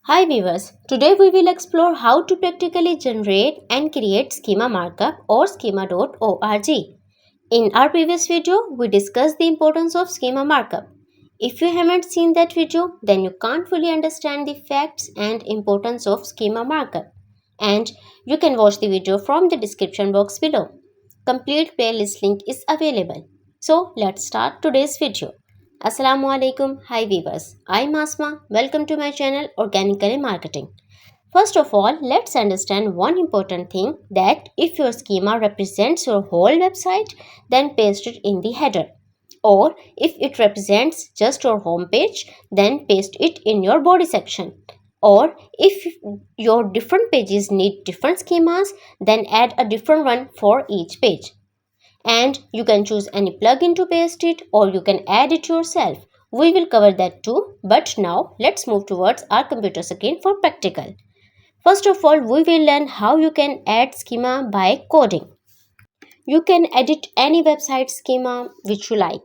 Hi viewers, today we will explore how to practically generate and create schema markup or schema.org. In our previous video, we discussed the importance of schema markup. If you haven't seen that video, then you can't fully understand the facts and importance of schema markup. And you can watch the video from the description box below. Complete playlist link is available. So let's start today's video. Assalamu alaikum, hi viewers. I'm Asma. Welcome to my channel Organically Marketing. First of all, let's understand one important thing that if your schema represents your whole website, then paste it in the header. Or if it represents just your home page, then paste it in your body section. Or if your different pages need different schemas, then add a different one for each page. And you can choose any plugin to paste it or you can add it yourself. We will cover that too, but now let's move towards our computer screen for practical. First of all, we will learn how you can add schema by coding. You can edit any website schema which you like.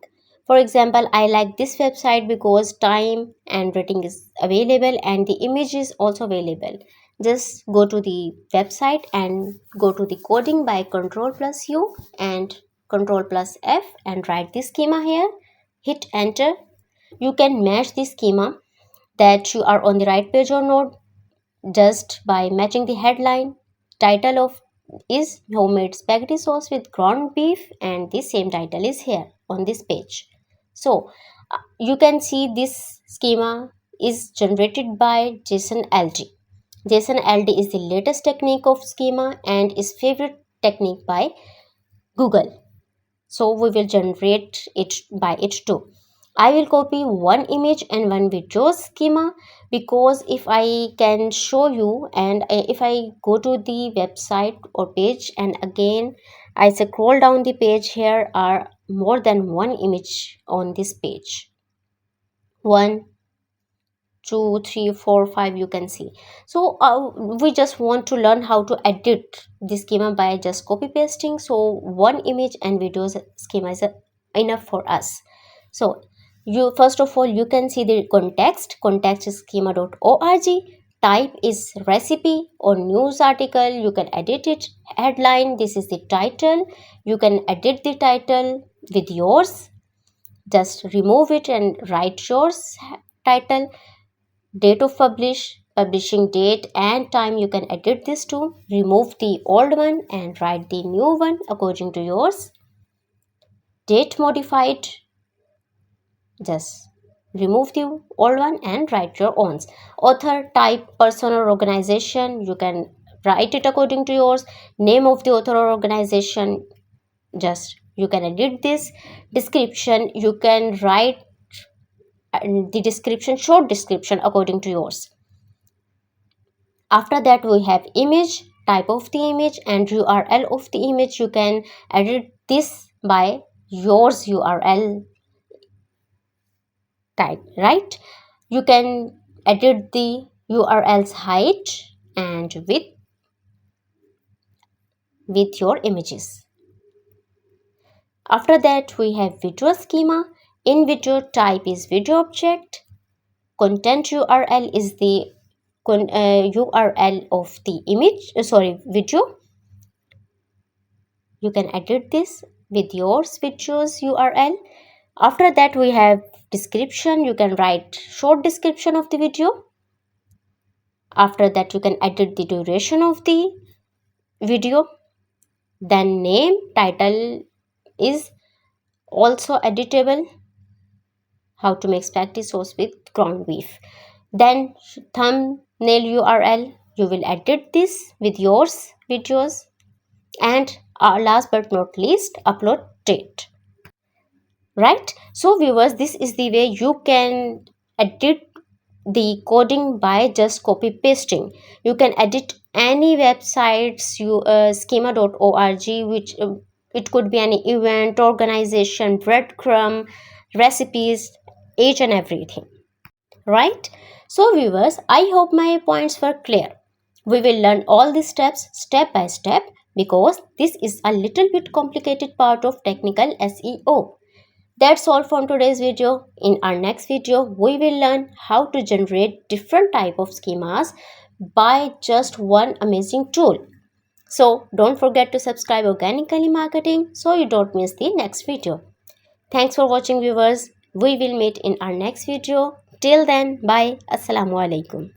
For example, I like this website because time and rating is available and the image is also available. Just go to the website and go to the coding by Ctrl plus U and Ctrl plus F and write the schema here. Hit enter. You can match the schema that you are on the right page or not just by matching the headline. Title of is homemade spaghetti sauce with ground beef and the same title is here on this page. So you can see this schema is generated by JSON-LD. JSON-LD is the latest technique of schema and is favorite technique by Google. So we will generate it by it too. I will copy one image and one video schema because if I can show you and if I go to the website or page and again I scroll down the page, here are more than one image on this page. 1, 2, 3, 4, 5 you can see. So we just want to learn how to edit the schema by just copy pasting. So one image and videos schema is enough for us. So you first of all you can see the context is schema.org. Type is recipe or news article. You can edit it. Headline, this is the title. You can edit the title with yours. Just remove it and write yours title. Date of publishing date and time, you can edit this too. Remove the old one and write the new one according to yours. Date modified, just remove the old one and write your own. Author, type, person or organization, you can write it according to yours. Name of the author or organization, just you can edit this. Description, you can write the description, short description according to yours. After that we have image, type of the image and URL of the image. You can edit this by yours URL type, right? You can edit the URL's height and width with your images. After that we have video schema. In video, type is video object. Content URL is the URL of the image, video. You can edit this with your video's URL. After that we have description. You can write short description of the video. After that you can edit the duration of the video. Then name, title is also editable. How to make spaghetti sauce with ground beef. Then thumbnail URL, you will edit this with yours videos. And last but not least, upload date. Right? So viewers, this is the way you can edit the coding by just copy pasting. You can edit any websites, schema.org, which it could be any event, organization, breadcrumb, recipes, each and everything, right? So viewers, I hope my points were clear. We will learn all these steps step by step because this is a little bit complicated part of technical SEO. That's all from today's video. In our next video, we will learn how to generate different type of schemas by just one amazing tool. So don't forget to subscribe Organically Marketing so you don't miss the next video. Thanks for watching, viewers. We will meet in our next video. Till then, bye. Assalamu alaikum.